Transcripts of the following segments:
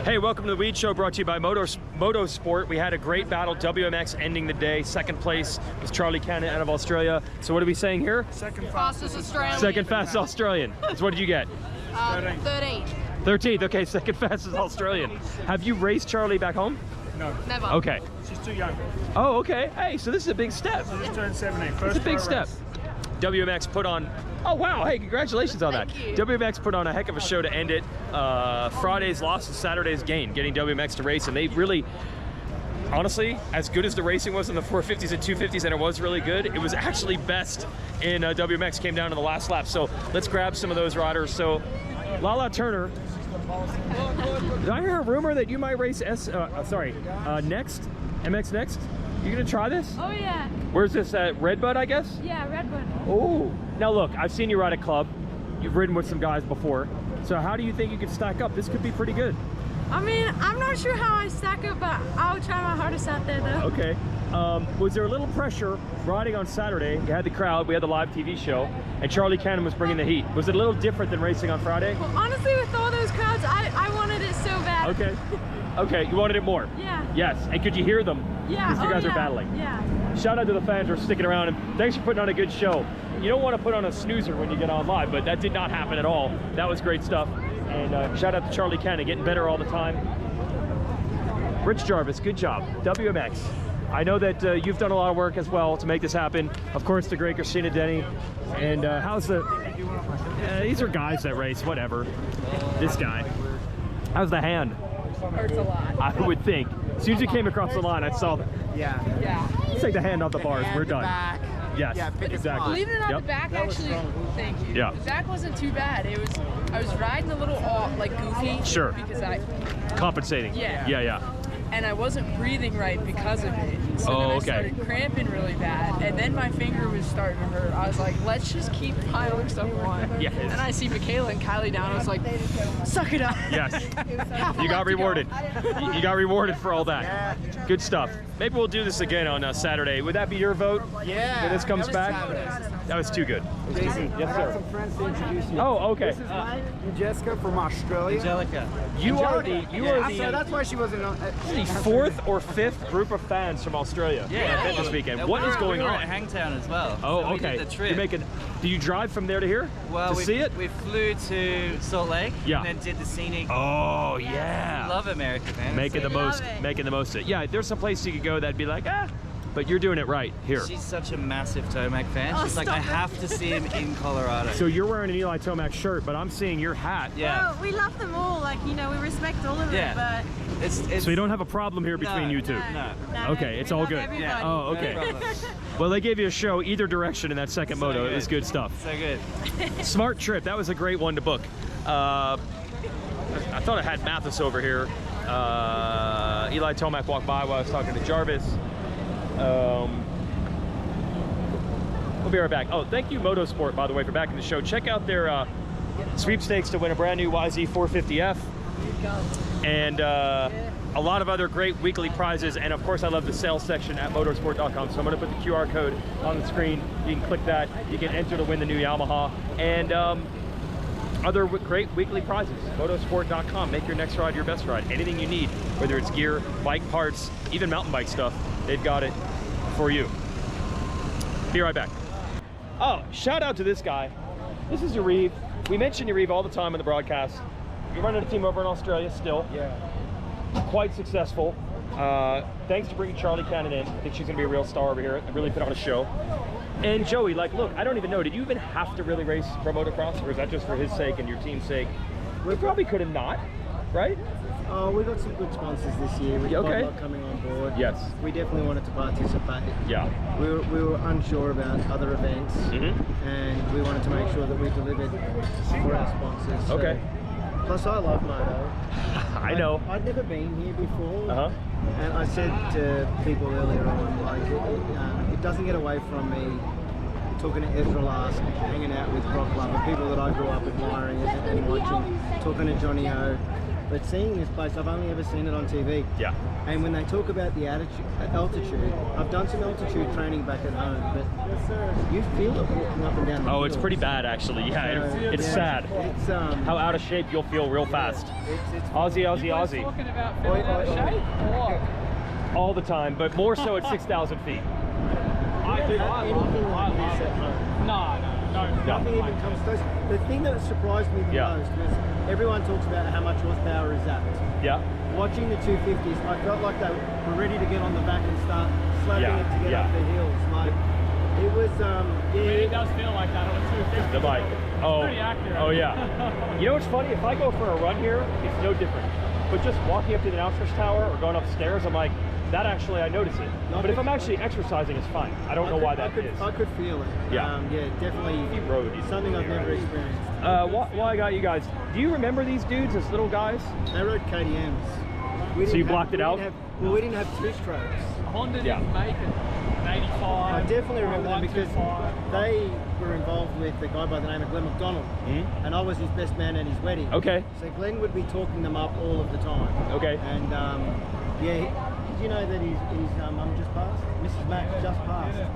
Hey, welcome to the Weege Show, brought to you by MotoSport. We had a great battle, WMX ending the day. Second place was Charlie Cannon out of Australia. So what are we saying here? Second fastest Australian. Second fastest Australian. So what did you get? 13th. 13th, okay, second fastest Australian. Have you raced Charlie back home? No. Never. Okay. She's too young. Oh, okay. Hey, so this is a big step. She just turned 17. It's a big step. WMX put on, oh wow, hey, congratulations on that. Thank you. WMX put on a heck of a show to end it. Friday's loss and Saturday's gain, getting WMX to race, and they really, honestly, as good as the racing was in the 450s and 250s, and it was really good, it was actually best in WMX, came down to the last lap. So let's grab some of those riders. So Lala Turner, did I hear a rumor that you might race Next? MX Next? You gonna try this? Oh yeah. Where's this at? Redbud, I guess? Yeah, Redbud. Oh, now look, I've seen you ride a club. You've ridden with some guys before. So how do you think you could stack up? This could be pretty good. I mean, I'm not sure how I stack up, but I'll try my hardest out there though. Okay. Was there a little pressure riding on Saturday? You had the crowd, we had the live TV show, and Charlie Cannon was bringing the heat. Was it a little different than racing on Friday? Well, honestly, with all those crowds, I wanted it so bad. Okay. Okay, you wanted it more? Yeah. Yes, and could you hear them? Yeah. Because you guys yeah. are battling. Yeah. Shout out to the fans for sticking around, and thanks for putting on a good show. You don't want to put on a snoozer when you get on live, but that did not happen at all. That was great stuff. And shout out to Charlie Cannon, getting better all the time. Rich Jarvis, good job. WMX. I know that you've done a lot of work as well to make this happen. Of course, the great Christina Denny. And how's the... these are guys that race, whatever. This guy. How's the hand? Hurts a lot. I would think. As soon as you came across the line, I saw that. Yeah. Yeah. Let's take the hand off the bars. We're done. Back. Yes, Yeah, pick a exactly. spot. Leaving it on Yep. the back, actually, thank you. Yeah. The back wasn't too bad. It was, I was riding a little like goofy. Sure. Because Compensating. Yeah. Yeah. and I wasn't breathing right because of it. So then I started cramping really bad, and then my finger was starting to hurt. I was like, let's just keep piling stuff on. Yes. And I see Michaela and Kylie down. I was like, suck it up. Yes. You got rewarded. You got rewarded for all that. Good stuff. Maybe we'll do this again on Saturday. Would that be your vote? Yeah. When this comes back? That was too good. Jason, Yes, I sir. have some friends to introduce you. Oh, okay. This is Mike and Jessica from Australia. Angelica. You are So that's why she wasn't on. the fourth or fifth group of fans from Australia this weekend. What is going we were on? at Hangtown as well. Oh, so we okay. did the trip. You're making. Do you drive from there to here well, to see it? We flew to Salt Lake Yeah. and then did the scenic. Oh yeah. I love America, man. Making the most of it. Yeah, there's some place you could go that'd be like, but you're doing it right here. She's such a massive Tomac fan. She's like, I have to see him in Colorado. So you're wearing an Eli Tomac shirt, but I'm seeing your hat. Yeah. Well, we love them all, like, you know, we respect all of Yeah. it, but... It's So you don't have a problem here between you two? No. Okay, it's all love good. everybody. Yeah. Oh, okay. No problem. Well, they gave you a show either direction in that second So moto. It good. was good stuff. So good. Smart trip. That was a great one to book. I thought I had Mathis over here. Eli Tomac walked by while I was talking to Jarvis. We'll be right back. Oh, thank you MotoSport, by the way, for backing the show. Check out their sweepstakes to win a brand new YZ450F. And a lot of other great weekly prizes. And of course, I love the sales section at motorsport.com. So I'm gonna put the QR code on the screen. You can click that. You can enter to win the new Yamaha. And other great weekly prizes. Motorsport.com. Make your next ride your best ride. Anything you need, whether it's gear, bike parts, even mountain bike stuff, they've got it for you. Be right back. Oh, shout out to this guy. This is Yarrive. We mention Yarrive all the time in the broadcast. You're running a team over in Australia still. Yeah. Quite successful. Thanks to bringing Charlie Cannon in. I think she's gonna be a real star over here. Really put on a show. And Joey, like, look, I don't even know, did you even have to really race Pro Motocross, or is that just for his sake and your team's sake? We probably could have not, right? Oh, we got some good sponsors this year. We got a lot coming on board. Yes. We definitely wanted to participate. Yeah. We were unsure about other events, and we wanted to make sure that we delivered for our sponsors. So. Okay. Plus, I love Moto. I know. I'd never been here before, Uh-huh. and I said to people earlier on, like, it doesn't get away from me talking to Ezra last, hanging out with Brock Glover, people that I grew up admiring and watching, talking to Johnny O. But seeing this place, I've only ever seen it on TV. Yeah. And when they talk about the altitude, I've done some altitude training back at home, but you feel it walking up and down the Oh, it's hills. pretty bad actually. Yeah, it's Yeah. sad. It's How out of shape you'll feel real fast. it's Aussie, Aussie, Aussie. Talking about feeling out of shape or what? All the time, but more so at 6,000 feet. anything like this at home. No. Nothing even comes close. The thing that surprised me the Yeah. most was everyone talks about how much horsepower is that. Yeah. Watching the 250s, I felt like they were ready to get on the back and start slapping Yeah, it to get yeah. up the hills. Like it was, It does feel like that on a 250. The bike. Oh. Pretty accurate. Oh yeah. You know what's funny? If I go for a run here, it's no different. But just walking up to the announcer's tower or going upstairs, I'm like, that actually I notice it. But if I'm actually exercising, it's fine. I don't know why that is. I could feel it. Yeah. Yeah, definitely. Road. Something I've never experienced. While I got you guys, do you remember these dudes as little guys? They rode KTMs. So you didn't blocked it out? We didn't have two strokes. Honda Yeah. didn't make it. An 85. I definitely remember them because 125. they were involved with a guy by the name of Glenn McDonald, and I was his best man at his wedding. Okay. So Glenn would be talking them up all of the time. Okay. And yeah, did you know that his mum just passed? Mrs. Mack just passed. Yeah,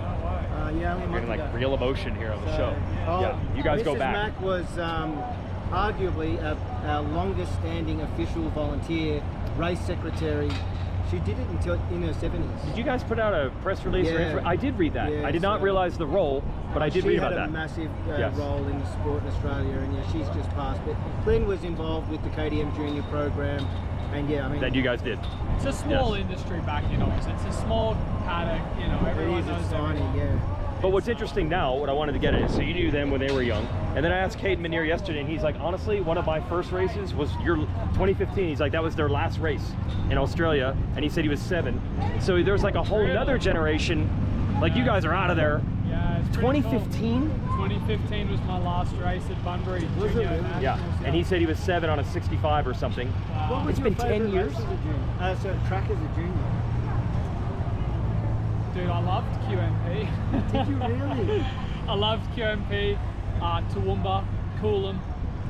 only a We're month getting ago. like real emotion here on the show. Oh, Yeah. You guys go Mrs. back. Mack was arguably our longest standing official volunteer, race secretary. She did it until in her 70s. Did you guys put out a press release? Yeah. I did read that. Yeah, I did not so- realize the role, but I did read about She had that. a massive Yes. role in the sport in Australia, and yeah, she's just passed. But Glenn was involved with the KTM Junior program, and yeah, I mean, That you guys did. It's a small Yes. industry back in Oz. It's a small paddock, you know, everyone it is knows a tiny, everyone. yeah. But what's interesting now, what I wanted to get at is, so you knew them when they were young, and then I asked Caden Minear yesterday, and he's like, honestly, one of my first races was your 2015. He's like, that was their last race in Australia, and he said he was 7. So there's like a whole nother generation, like you guys are out of there. Yeah, it's pretty 2015? Cool. 2015 was my last race at Bunbury Was it Junior really? Nationals. Yeah, and he said he was 7 on a 65 or something. What was It's your been 10 favourite years. race as a junior? So track as a junior. Dude, I loved QMP. Did you really? I loved QMP, Toowoomba, Coolum.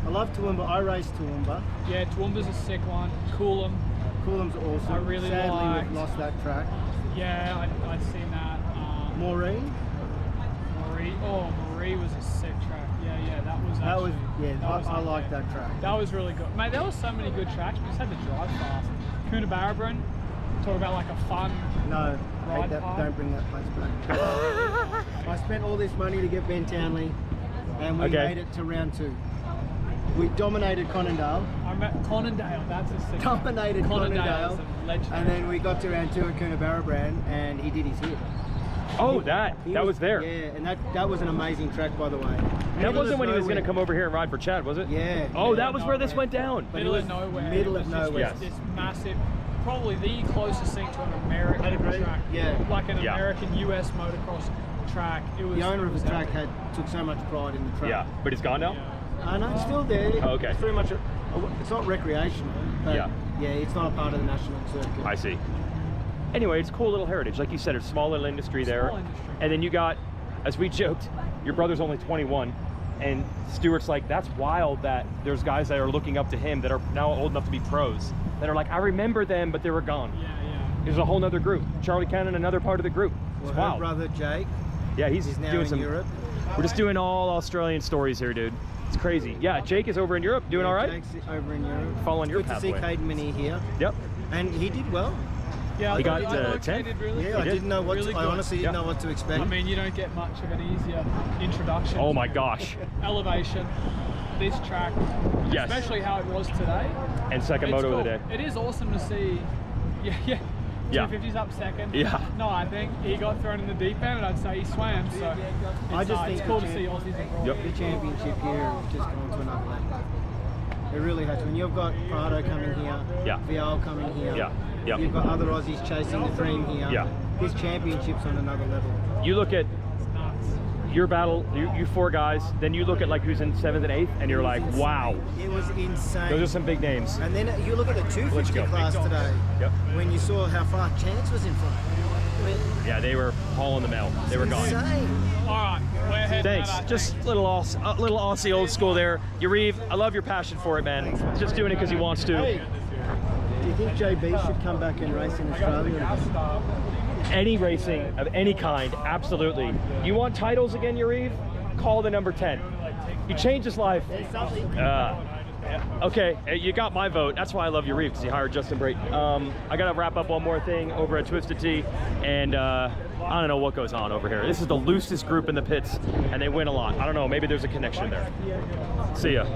I love Toowoomba. I raced Toowoomba. Yeah, Toowoomba's a sick one. Coolum. Coolum's awesome. I really Sadly, liked- we've lost that track. Yeah, I'd seen that. Maureen? Marie was a sick track. Yeah, that was That was, actually- yeah, that was I up like there. that track. That was really good. Mate, there was so many good tracks, we just had to drive fast. Coonabarabran, talk about like a fun No, Ride hate that, park. don't bring that place back. I spent all this money to get Ben Townley, and we Okay. made it to round 2. We dominated Conondale, I met Conondale, that's a sick dominated Conondale's Conondale, a legendary. and then we got to round 2 at Coonabarabran, and he did his hit. Oh, He that was there. Yeah, and that was an amazing track, by the way. That wasn't when he was going to come over here and ride for Chad, was it? Yeah. Oh, yeah. that was where this went down. But it middle was of nowhere. middle It of was just nowhere. This massive, probably the closest thing to an American I'd agree. track. Yeah. Like an Yeah. American US motocross track. It was The owner it of was the track epic. took so much pride in the track. Yeah, but he's gone now? Yeah. No, it's still there. Oh, okay. It's very much it's not recreational, but Yeah. yeah, it's not a part of the national circuit. I see. Anyway, it's cool little heritage. Like you said, it's a small little industry there. Small industry. And then you got, as we joked, your brother's only 21. And Stuart's like, that's wild that there's guys that are looking up to him that are now old enough to be pros. That are like, I remember them, but they were gone. Yeah. There's a whole nother group. Charlie Cannon, another part of the group. It's Well, her wild. brother Jake Yeah, he's is now doing in some. Europe. We're just doing all Australian stories here, dude. It's crazy. Yeah, Jake is over in Europe, doing all right. Jake's over in Europe. Following your Good to see pathway. Caden Minnie here, Yep. and he did well. Yeah, He I got, thought 10th? They did really Yeah, good. I didn't know what. Really I good. honestly didn't know what to expect. I mean, you don't get much of an easier introduction. Oh to my gosh. Elevation, this track, Yes. especially how it was today. And second It's moto of the cool. day. It is awesome to see. Yeah. Yeah. 250's up second. Yeah. No, I think he got thrown in the deep end, and I'd say he swam. So I just it's think cool the to see Aussies involved. Yep. The championship here has just gone to another level. It really has. When you've got Prado coming here, Yeah. Vial coming here, Yeah. Yeah. you've got other Aussies chasing the dream here. Yeah. This championship's on another level. You look at It's nuts. your battle, you 4 guys, then you look at like who's in 7th and 8th, and you're like, wow. It was insane. Those are some big names. And then you look at the Let's 250 go. class today, Yep. when you saw how far Chance was in front. I mean, Yeah, they were hauling them out. They were gone. Thanks. Just little Aussie old school there. Yarrive, I love your passion for it, man. Just doing it because he wants to. Hey, do you think JB should come back and race in Australia? Any racing of any kind, absolutely. You want titles again, Yarrive? Call the number 10. He changed his life. Okay, you got my vote. That's why I love Yarrive, because he hired Justin Brayton. I gotta wrap up one more thing over at Twisted Tea, and I don't know what goes on over here. This is the loosest group in the pits, and they win a lot. I don't know, maybe there's a connection there. See ya.